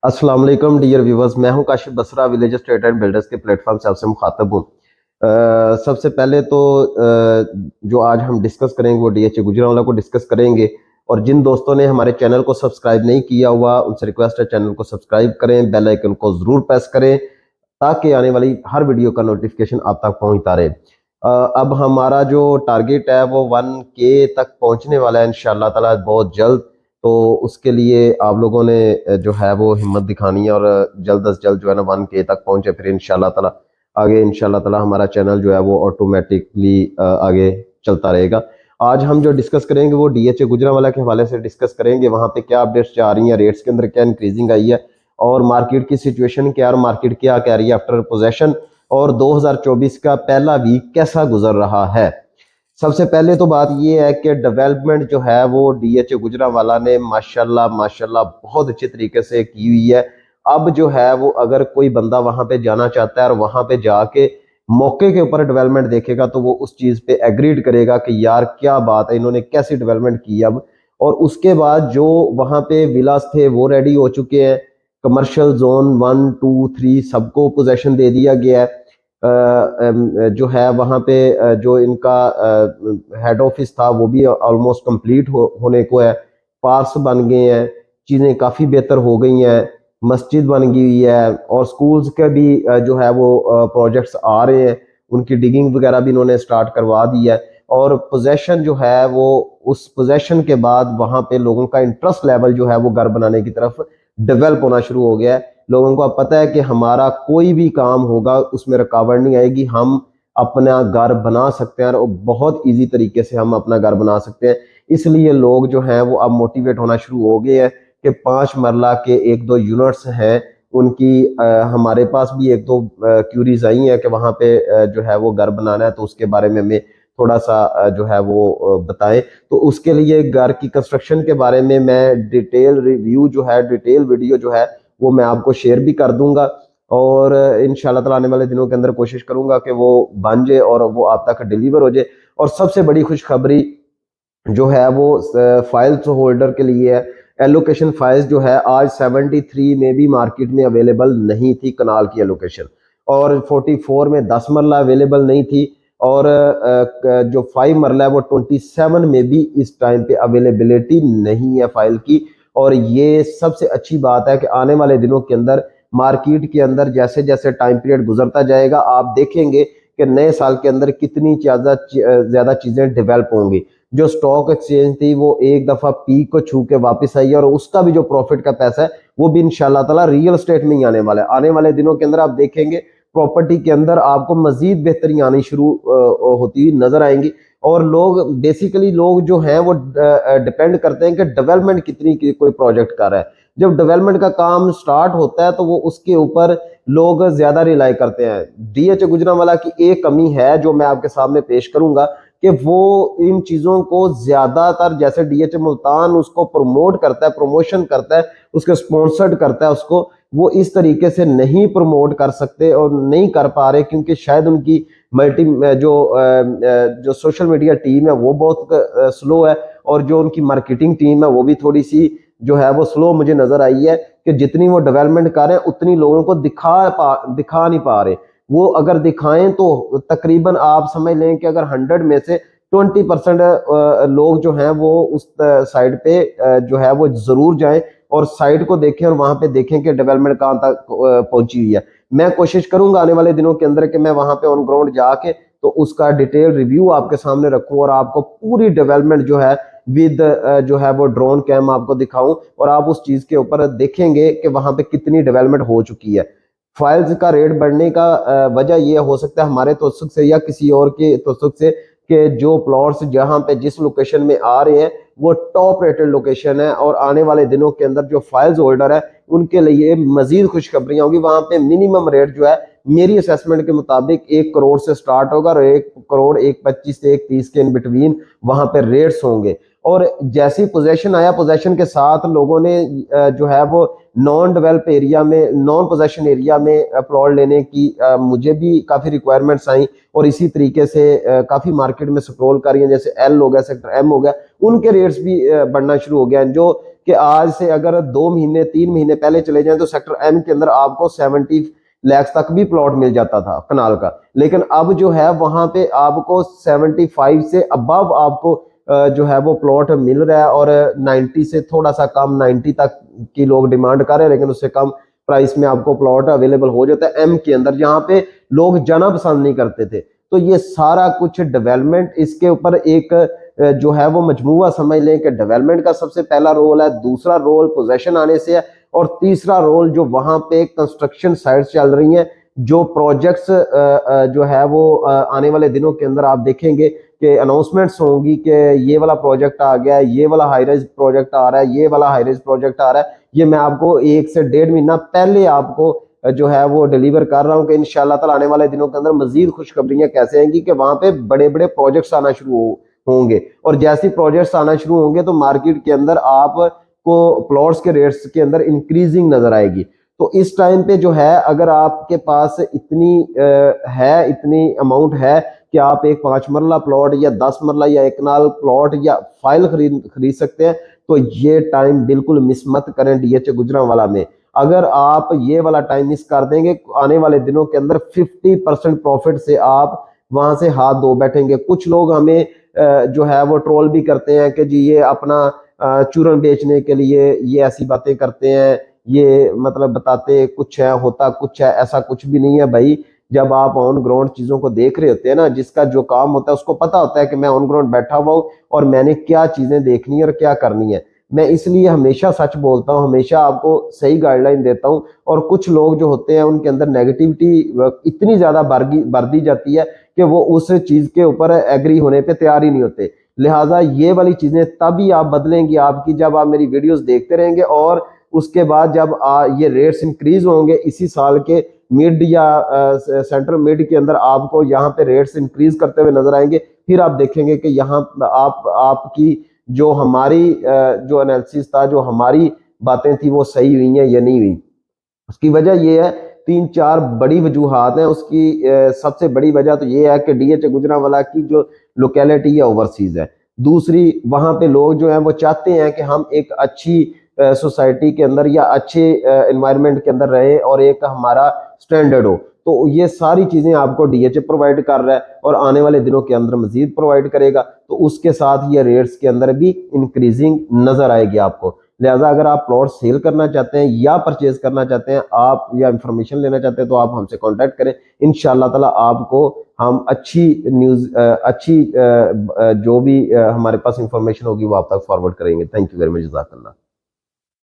अस्सलाम वालेकुम dear viewers. मैं हूं Kashif Basra, Village State and Builders के प्लेटफॉर्म से आपसे मुखातब हूं। सबसे पहले तो जो आज हम डिस्कस करेंगे वो डीएचए गुजरांवाला को डिस्कस करेंगे। और जिन दोस्तों ने हमारे चैनल को सब्सक्राइब नहीं किया हुआ उनसे रिक्वेस्ट है चैनल को सब्सक्राइब करें, बेल आइकन को जरूर प्रेस करें ताकि आने वाली हर वीडियो का नोटिफिकेशन आप तक पहुंचता रहे। अब हमारा जो टारगेट है वो 1K तक पहुंचने वाला है इंशाल्लाह ताला बहुत जल्द। तो उसके लिए आप लोगों ने जो है वो हिम्मत दिखानी है और जल्द अज जल्द जो है ना 1K तक पहुंचे, फिर इंशाल्लाह ताला आगे इंशाल्लाह ताला हमारा चैनल जो है वो ऑटोमेटिकली आगे चलता रहेगा। आज हम जो डिस्कस करेंगे वो डीएचए गुजरांवाला के हवाले से डिस्कस करेंगे। वहां पे क्या अपडेट्स जा रही हैं, रेट्स के अंदर क्या इंक्रीजिंग आई है और मार्केट की सिचुएशन क्या है और मार्केट क्या कह रही है आफ्टर पोजेशन, और 2024 का पहला वीक कैसा गुजर रहा है। सबसे पहले तो बात यह है कि डेवलपमेंट जो है वो डीएचए गुजरांवाला ने माशाल्लाह माशाल्लाह बहुत अच्छे तरीके से की हुई है। अब जो है वो अगर कोई बंदा वहां पे जाना चाहता है और वहां पे जाके मौके के ऊपर डेवलपमेंट देखेगा तो वो उस चीज पे एग्रीड करेगा कि यार क्या बात है, इन्होंने कैसी डेवलपमेंट की अब। और उसके बाद जो वहां पे विलास थे वो रेडी हो चुके हैं। कमर्शियल जोन 1 2 3 सबको पोजेशन दे दिया गया है। जो है वहाँ पे जो इनका हेड ऑफिस था वो भी ऑलमोस्ट कंप्लीट होने को है। पार्क्स बन गए हैं, चीज़ें काफ़ी बेहतर हो गई हैं, मस्जिद बन गई हुई है और स्कूल्स के भी जो है वो प्रोजेक्ट्स आ रहे हैं। उनकी डिगिंग वगैरह भी इन्होंने स्टार्ट करवा दी है। और पोजेशन जो है वो उस पोजेशन के बाद वहाँ पे लोगों का इंटरेस्ट लेवल जो है वो घर बनाने की तरफ डेवलप होना शुरू हो गया है। लोगों को अब पता है कि हमारा कोई भी काम होगा उसमें रुकावट नहीं आएगी, हम अपना घर बना सकते हैं और बहुत इजी तरीके से हम अपना घर बना सकते हैं। इसलिए लोग जो हैं वो अब मोटिवेट होना शुरू हो गए हैं कि 5 मरला के 1 2 यूनिट्स हैं उनकी। हमारे पास भी 1 2 क्यूरीज आई हैं कि वहाँ पे जो है वो घर बनाना है, तो उसके बारे में हमें थोड़ा सा जो है वो बताएं। तो उसके लिए घर की कंस्ट्रक्शन के बारे में मैं डिटेल रिव्यू जो है, डिटेल वीडियो जो है वो मैं आपको शेयर भी कर दूंगा। और इंशाल्लाह ताला आने वाले दिनों के अंदर कोशिश करूंगा कि वो बन जाए और वो आप तक डिलीवर हो जाए। और सबसे बड़ी खुशखबरी जो है वो फाइल्स होल्डर के लिए है। एलोकेशन फाइल्स जो है आज 73 में भी मार्केट में अवेलेबल नहीं थी कनाल की एलोकेशन, और 44 में 10 मरला अवेलेबल नहीं थी, और जो 5 मरला है वो 27 में भी इस टाइम पे अवेलेबिलिटी नहीं है फाइल की। और ये सबसे अच्छी बात है कि आने वाले दिनों के अंदर मार्केट के अंदर जैसे जैसे टाइम पीरियड गुजरता जाएगा आप देखेंगे कि नए साल के अंदर कितनी ज्यादा चीजें डेवलप होंगी। जो स्टॉक एक्सचेंज थी वो एक दफा पीक को छू के वापस आई है और उसका भी जो प्रॉफिट का पैसा है वो भी इंशाल्लाह ताला रियल एस्टेट में ही आने वाला है। आने वाले दिनों के अंदर आप देखेंगे प्रॉपर्टी के अंदर आपको मजीद बेहतरी आनी शुरू होती हुई नजर आएंगी। और लोग बेसिकली लोग जो हैं वो डिपेंड करते हैं कि डेवलपमेंट कितनी की कोई प्रोजेक्ट कर रहा है। जब डेवलपमेंट का काम स्टार्ट होता है तो वो उसके ऊपर लोग ज्यादा रिलाई करते हैं। डीएचए गुजरांवाला की एक कमी है जो मैं आपके सामने पेश करूंगा कि वो इन चीजों को ज्यादातर, जैसे डीएचए मुल्तान उसको प्रमोट करता है, प्रमोशन करता है, उसके स्पॉन्सर्ड करता है उसको, वो इस तरीके से नहीं प्रमोट कर सकते और नहीं कर पा रहे क्योंकि शायद उनकी मल्टी जो सोशल मीडिया टीम है वो बहुत स्लो है, और जो उनकी मार्केटिंग टीम है वो भी थोड़ी सी जो है वो स्लो मुझे नजर आई है कि जितनी वो डेवलपमेंट कर रहे हैं उतनी लोगों को दिखा नहीं पा रहे। वो अगर दिखाएं तो तकरीबन आप समझ लें कि अगर 100 में से 20% लोग जो हैं वो उस साइड पे जो है वो जरूर जाएं और साइट को देखें और वहां पे देखें कि डेवलपमेंट कहाँ तक पहुंची हुई है। मैं कोशिश करूंगा आने वाले दिनों के अंदर कि मैं वहां पे ऑन ग्राउंड जाके तो उसका डिटेल रिव्यू आपके सामने रखूं और आपको पूरी डेवलपमेंट जो है विद जो है वो ड्रोन कैम आपको दिखाऊं और आप उस चीज के ऊपर देखेंगे कि वहां पे कितनी डेवलपमेंट हो चुकी है। फाइल्स का रेट बढ़ने का वजह यह हो सकता है हमारे तवज्जुह से या किसी और के तवज्जुह से कि जो प्लॉट्स जहां पे जिस लोकेशन में आ रहे हैं वो टॉप रेटेड लोकेशन है, और आने वाले दिनों के अंदर जो फाइल्स होल्डर है उनके लिए मजीद खुशखबरियां होंगी। वहां पे मिनिमम रेट जो है मेरी असेसमेंट के मुताबिक 1 करोड़ से स्टार्ट होगा और 1 करोड़ 125 से 130 के इन बिटवीन वहां पे रेट्स होंगे। और जैसी पोजेशन आया पोजेशन के साथ लोगों ने जो है वो नॉन डेवलप एरिया में, नॉन पोजेशन एरिया में प्लॉट लेने की मुझे भी काफी रिक्वायरमेंट्स आई, और इसी तरीके से काफी मार्केट में स्क्रॉल कर रही हैं, जैसे एल हो गया, सेक्टर एम हो गया, उनके रेट्स भी बढ़ना शुरू हो गया। जो कि आज से अगर 2 महीने 3 महीने पहले चले जाएं तो सेक्टर एम के अंदर आपको 70 लाख तक भी प्लॉट मिल जाता था कनाल का, लेकिन अब जो है वहां पे आपको 75 से अबव आपको जो है वो प्लॉट मिल रहा है, और 90 से थोड़ा सा कम, 90 तक की लोग डिमांड कर रहे हैं, लेकिन उससे कम प्राइस में आपको प्लॉट अवेलेबल हो जाता है एम के अंदर, जहां पे लोग जाना पसंद नहीं करते थे। तो ये सारा कुछ डेवलपमेंट, इसके ऊपर एक जो है वो मजमूआ समझ लें कि डेवलपमेंट का सबसे पहला रोल है, दूसरा रोल पोजेशन आने से है, और तीसरा रोल जो वहां पे कंस्ट्रक्शन साइट्स चल रही हैं, जो प्रोजेक्ट्स जो है वो आने वाले दिनों के अंदर आप देखेंगे कि अनाउंसमेंट्स होंगी कि ये वाला प्रोजेक्ट आ गया है, ये वाला हाईराइज प्रोजेक्ट आ रहा है, ये वाला हाईराइज प्रोजेक्ट आ रहा है। ये मैं आपको 1 से 1.5 महीना पहले आपको जो है वो डिलीवर कर रहा हूँ कि इंशाल्लाह ताला आने वाले दिनों के अंदर मजीद खुशखबरियां कैसे आएंगी कि वहां पे बड़े बड़े प्रोजेक्ट्स आना शुरू होंगे, और जैसे प्रोजेक्ट्स आना शुरू होंगे तो मार्केट के अंदर आपको प्लॉट्स के रेट्स के अंदर इंक्रीजिंग नजर आएगी। तो इस टाइम पे जो है अगर आपके पास इतनी अमाउंट है कि आप एक 5 मरला प्लॉट या 10 मरला या 1 कनाल प्लॉट या फाइल खरीद सकते हैं, तो ये टाइम बिल्कुल मिस मत करें डीएच गुजरांवाला में। अगर आप ये वाला टाइम मिस कर देंगे, आने वाले दिनों के अंदर 50% प्रॉफिट से आप वहां से हाथ धो बैठेंगे। कुछ लोग हमें जो है वो ट्रोल भी करते हैं कि जी ये अपना चूरन बेचने के लिए ये ऐसी बातें करते हैं, ये मतलब बताते कुछ है होता कुछ है, ऐसा कुछ भी नहीं है भाई। जब आप ऑन ग्राउंड चीजों को देख रहे होते हैं ना, जिसका जो काम होता है उसको पता होता है कि मैं ऑन ग्राउंड बैठा हुआ हूँ और मैंने क्या चीजें देखनी है और क्या करनी है। मैं इसलिए हमेशा सच बोलता हूँ, हमेशा आपको सही गाइडलाइन देता हूँ। और कुछ लोग जो होते हैं उनके अंदर नेगेटिविटी इतनी ज्यादा भर दी जाती है कि वो उस चीज के ऊपर एग्री होने पे तैयार ही नहीं होते। लिहाजा ये वाली चीजें तभी आप बदलेंगी आपकी जब आप मेरी वीडियोस देखते रहेंगे, और उसके बाद जब ये रेट्स इंक्रीज होंगे इसी साल के मिड या सेंट्रल मिड के अंदर आपको यहाँ पे रेट्स इंक्रीज करते हुए नजर आएंगे। फिर आप देखेंगे कि यहाँ आपकी जो हमारी जो एनालिसिस था, जो हमारी बातें थी वो सही हुई हैं या नहीं हुई। उसकी वजह ये है, 3-4 बड़ी वजूहात हैं उसकी। सबसे बड़ी वजह तो ये है कि डीएच गुजरांवाला की जो लोकेलिटी है ओवरसीज है। दूसरी, वहां पे लोग जो हैं वो चाहते हैं कि हम एक अच्छी सोसाइटी के अंदर या अच्छे एनवायरनमेंट के अंदर रहे और एक हमारा स्टैंडर्ड हो। तो ये सारी चीजें आपको डीएच प्रोवाइड कर रहा है और आने वाले दिनों के अंदर मजीद प्रोवाइड करेगा, तो उसके साथ ये रेट्स के अंदर भी इंक्रीजिंग नजर आएगी आपको। लिहाजा अगर आप प्लॉट सेल करना चाहते हैं या परचेज करना चाहते हैं आप, या इंफॉर्मेशन लेना चाहते हैं, तो आप हमसे कांटेक्ट करें। इंशाल्लाह ताला आपको हम अच्छी न्यूज़ अच्छी जो भी हमारे पास इंफॉर्मेशन होगी वो आप तक फॉरवर्ड करेंगे। थैंक यू वेरी मच, जज़ाकल्लाह।